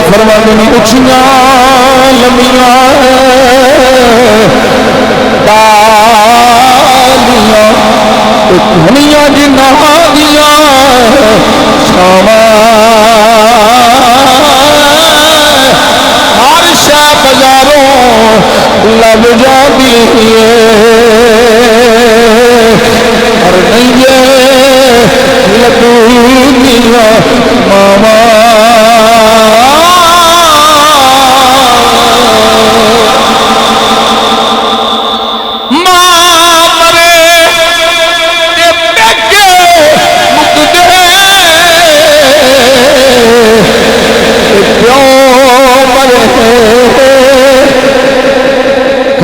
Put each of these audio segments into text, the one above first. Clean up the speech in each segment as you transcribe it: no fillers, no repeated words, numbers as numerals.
فرماتے ہیں اچھیاں لمیاں ڈالیاں دنیا جنہ دیا شاما ہر شاہ بازاروں لب جاتی ہے اور نہیں لدونیا ماما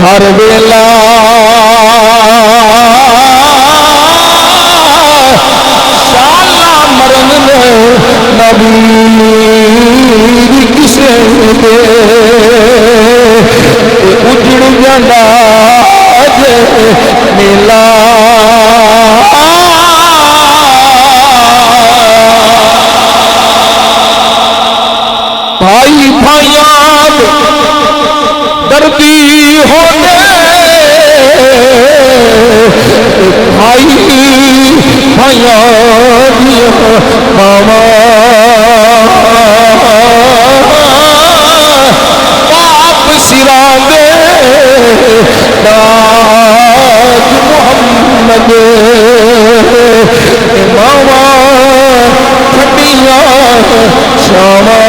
ہر ویلا شالا مرن نبی کسے دے اجڑ جانا اجے میلا بھائی بھائیاں دردی ہونے بھائی بھائیاں ماما پاپ سرا دے تاج محمد ماما ٹھنڈیاں شاما